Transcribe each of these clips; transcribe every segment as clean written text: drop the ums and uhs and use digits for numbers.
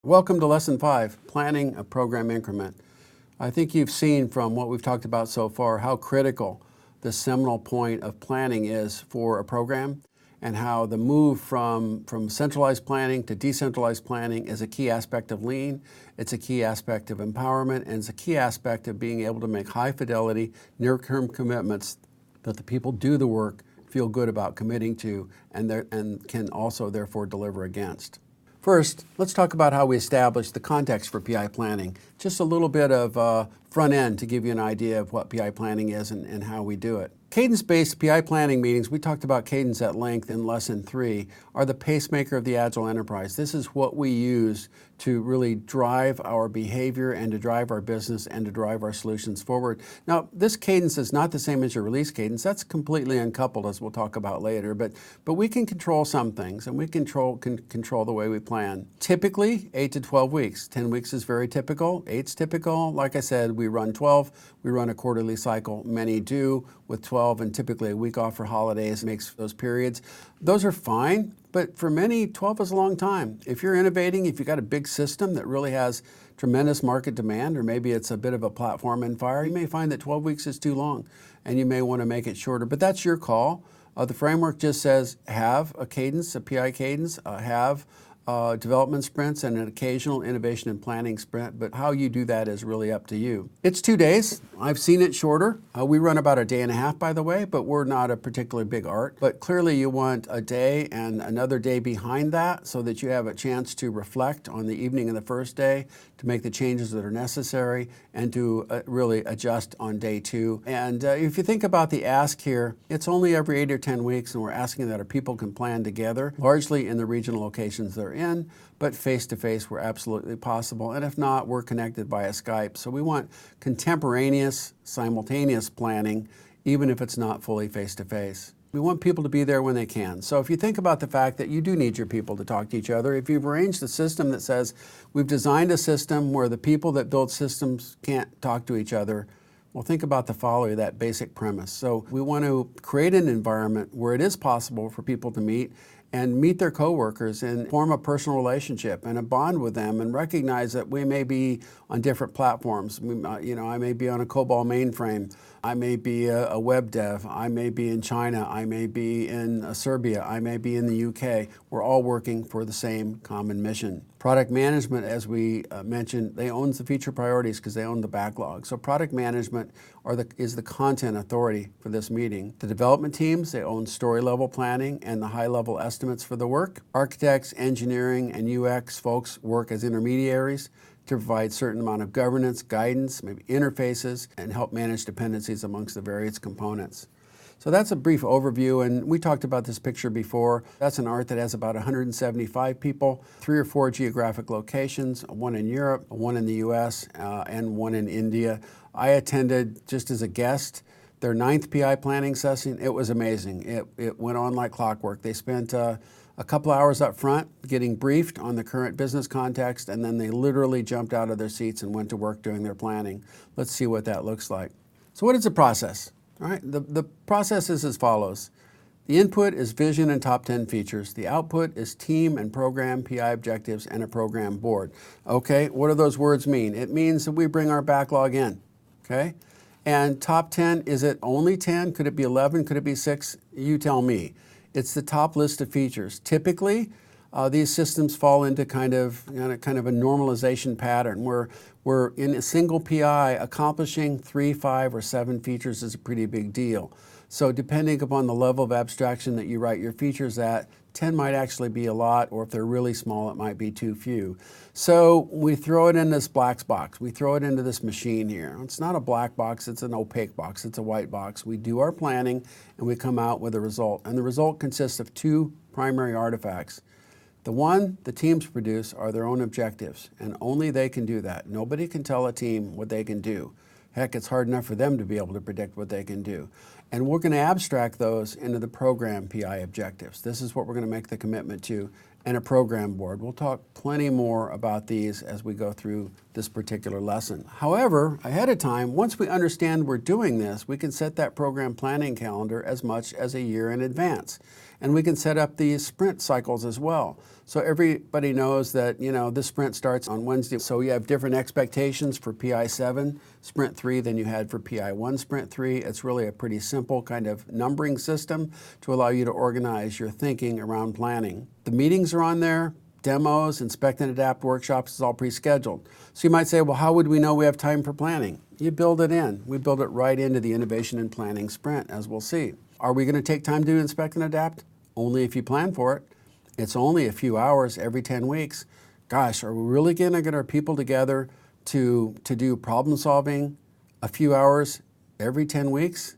Welcome to Lesson 5, Planning a Program Increment. I think you've seen from what we've talked about so far how critical the seminal point of planning is for a program, and how the move from centralized planning to decentralized planning is a key aspect of lean, it's a key aspect of empowerment, and it's a key aspect of being able to make high fidelity, near-term commitments that the people do the work feel good about committing to and can also therefore deliver against. First, let's talk about how we establish the context for PI planning. Just a little bit of front end to give you an idea of what PI planning is and how we do it. Cadence-based PI planning meetings, we talked about cadence at length in Lesson 3, are the pacemaker of the Agile enterprise. This is what we use to really drive our behavior and to drive our business and to drive our solutions forward. Now, this cadence is not the same as your release cadence. That's completely uncoupled, as we'll talk about later, but we can control some things, and we can control the way we plan. Typically, 8 to 12 weeks. 10 weeks is very typical. 8's typical. Like I said, we run 12. We run a quarterly cycle. Many do with 12, and typically a week off for holidays makes those periods. Those are fine, but for many, 12 is a long time. If you're innovating, if you've got a big system that really has tremendous market demand, or maybe it's a bit of a platform in fire, you may find that 12 weeks is too long, and you may want to make it shorter, but that's your call. The framework just says have a cadence, a PI cadence, have development sprints and an occasional innovation and planning sprint, but how you do that is really up to you. It's 2 days. I've seen it shorter. We run about a day and a half, by the way, but we're not a particularly big art. But clearly you want a day and another day behind that so that you have a chance to reflect on the evening of the first day, to make the changes that are necessary, and to really adjust on day 2. And if you think about the ask here, it's only every 8 or 10 weeks, and we're asking that our people can plan together, largely in the regional locations they're in, but face-to-face where absolutely possible. And if not, we're connected via Skype. So we want contemporaneous, simultaneous planning, even if it's not fully face-to-face. We want people to be there when they can. So if you think about the fact that you do need your people to talk to each other, if you've arranged a system that says, we've designed a system where the people that build systems can't talk to each other, well, think about the following, that basic premise. So we want to create an environment where it is possible for people to meet their coworkers and form a personal relationship and a bond with them, and recognize that we may be on different platforms. I may be on a COBOL mainframe. I may be a web dev. I may be in China. I may be in Serbia. I may be in the UK. We're all working for the same common mission. Product management, as we mentioned, they own the feature priorities because they own the backlog. So product management is the content authority for this meeting. The development teams, they own story level planning and the high level estimates for the work. Architects, engineering, and UX folks work as intermediaries to provide certain amount of governance, guidance, maybe interfaces, and help manage dependencies amongst the various components. So that's a brief overview, and we talked about this picture before. That's an art that has about 175 people, 3 or 4 geographic locations, one in Europe, one in the US, and one in India. I attended just as a guest their 9th PI planning session. It was amazing. It went on like clockwork. They spent a couple hours up front getting briefed on the current business context, and then they literally jumped out of their seats and went to work doing their planning. Let's see what that looks like. So what is the process? All right, the process is as follows. The input is vision and top 10 features. The output is team and program PI objectives and a program board. Okay, what do those words mean? It means that we bring our backlog in, okay? And top 10, is it only 10? Could it be 11? Could it be 6? You tell me. It's the top list of features. Typically, these systems fall into kind of a normalization pattern where we're in a single PI, accomplishing 3, 5, or 7 features is a pretty big deal. So depending upon the level of abstraction that you write your features at, 10 might actually be a lot, or if they're really small, it might be too few. So we throw it in this black box. We throw it into this machine here. It's not a black box, it's an opaque box, it's a white box. We do our planning and we come out with a result. And the result consists of 2 primary artifacts. The one the teams produce are their own objectives, and only they can do that. Nobody can tell a team what they can do. Heck, it's hard enough for them to be able to predict what they can do. And we're going to abstract those into the program PI objectives. This is what we're going to make the commitment to, and a program board. We'll talk plenty more about these as we go through this particular lesson. However, ahead of time, once we understand we're doing this, we can set that program planning calendar as much as a year in advance. And we can set up the sprint cycles as well. So everybody knows that, this sprint starts on Wednesday. So you have different expectations for PI 7 Sprint 3 than you had for PI 1 Sprint 3. It's really a pretty simple kind of numbering system to allow you to organize your thinking around planning. The meetings are on there. Demos, inspect and adapt workshops is all pre-scheduled. So you might say, well, how would we know we have time for planning? You build it in. We build it right into the innovation and planning sprint, as we'll see. Are we going to take time to inspect and adapt? Only if you plan for it. It's only a few hours every 10 weeks. Gosh, are we really going to get our people together to do problem solving a few hours every 10 weeks?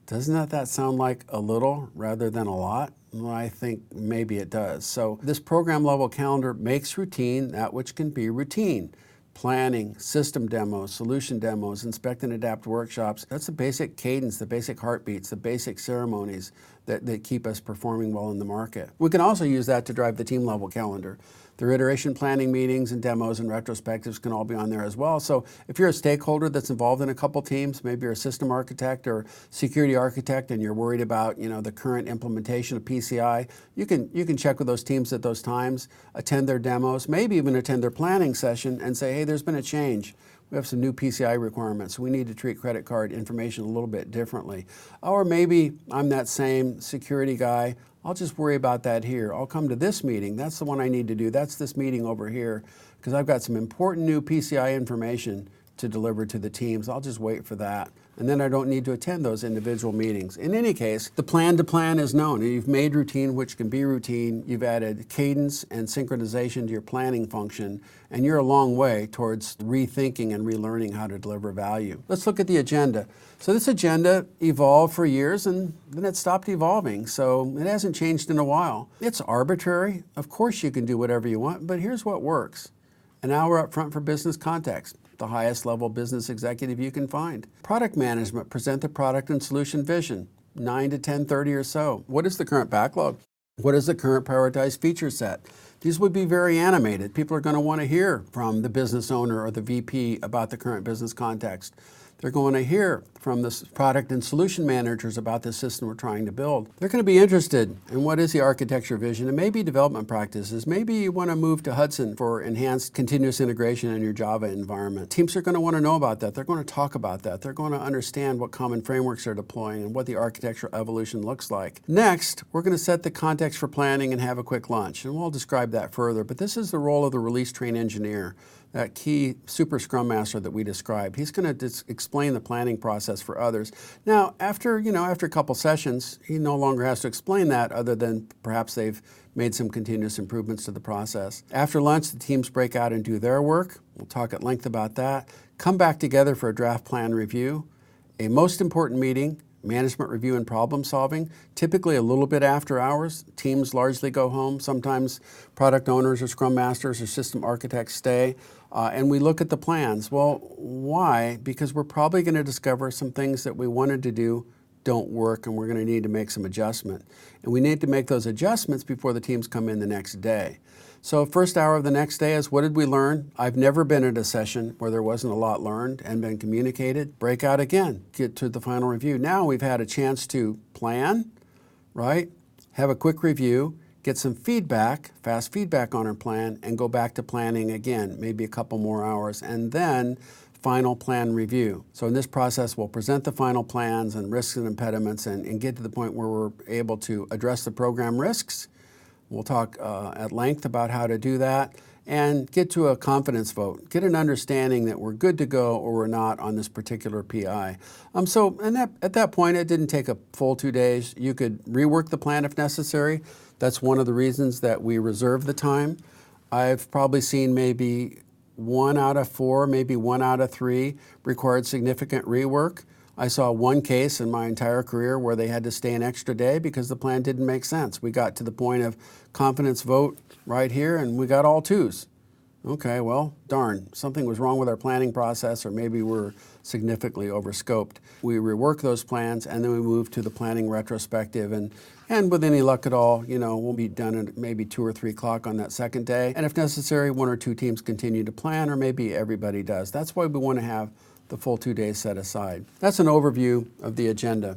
Doesn't that sound like a little rather than a lot? Well, I think maybe it does. So this program level calendar makes routine that which can be routine. Planning, system demos, solution demos, inspect and adapt workshops. That's the basic cadence, the basic heartbeats, the basic ceremonies that keep us performing well in the market. We can also use that to drive the team level calendar. Their iteration planning meetings and demos and retrospectives can all be on there as well. So if you're a stakeholder that's involved in a couple teams, maybe you're a system architect or security architect and you're worried about the current implementation of PCI, you can check with those teams at those times, attend their demos, maybe even attend their planning session and say, hey, there's been a change. We have some new PCI requirements. We need to treat credit card information a little bit differently. Or maybe I'm that same security guy. I'll just worry about that here. I'll come to this meeting. That's the one I need to do. That's this meeting over here because I've got some important new PCI information to deliver to the teams. I'll just wait for that. And then I don't need to attend those individual meetings. In any case, the plan to plan is known. You've made routine, which can be routine. You've added cadence and synchronization to your planning function, and you're a long way towards rethinking and relearning how to deliver value. Let's look at the agenda. So this agenda evolved for years, and then it stopped evolving, so it hasn't changed in a while. It's arbitrary. Of course you can do whatever you want, but here's what works. An hour up front for business context, the highest level business executive you can find. Product management, present the product and solution vision, 9 to 10:30 or so. What is the current backlog? What is the current prioritized feature set? These would be very animated. People are going to want to hear from the business owner or the VP about the current business context. They're going to hear from the product and solution managers about the system we're trying to build. They're going to be interested in what is the architecture vision and maybe development practices. Maybe you want to move to Hudson for enhanced continuous integration in your Java environment. Teams are going to want to know about that. They're going to talk about that. They're going to understand what common frameworks they're deploying and what the architectural evolution looks like. Next, we're going to set the context for planning and have a quick lunch, and we'll describe that further. But this is the role of the release train engineer, that key super scrum master that we described. He's going to explain the planning process for others. Now, after a couple sessions, he no longer has to explain that other than perhaps they've made some continuous improvements to the process. After lunch, the teams break out and do their work. We'll talk at length about that. Come back together for a draft plan review. A most important meeting, management review and problem solving, typically a little bit after hours. Teams largely go home. Sometimes product owners or scrum masters or system architects stay. And we look at the plans. Well, why? Because we're probably going to discover some things that we wanted to do don't work, and we're going to need to make some adjustment. And we need to make those adjustments before the teams come in the next day. So first hour of the next day is, what did we learn? I've never been at a session where there wasn't a lot learned and been communicated. Break out again, get to the final review. Now we've had a chance to plan, right? Have a quick review, get some feedback, fast feedback on our plan, and go back to planning again, maybe a couple more hours, and then final plan review. So in this process, we'll present the final plans and risks and impediments and get to the point where we're able to address the program risks. We'll talk at length about how to do that and get to a confidence vote, get an understanding that we're good to go or we're not on this particular PI. At that point, it didn't take a full 2 days. You could rework the plan if necessary. That's one of the reasons that we reserve the time. I've probably seen maybe 1 out of 4, maybe 1 out of 3 required significant rework. I saw one case in my entire career where they had to stay an extra day because the plan didn't make sense. We got to the point of confidence vote right here and we got all 2s. Okay, well, darn, something was wrong with our planning process, or maybe we're significantly overscoped. We rework those plans, and then we move to the planning retrospective, and with any luck at all, we'll be done at maybe 2 or 3 o'clock on that second day. And if necessary, 1 or 2 teams continue to plan, or maybe everybody does. That's why we want to have the full 2 days set aside. That's an overview of the agenda.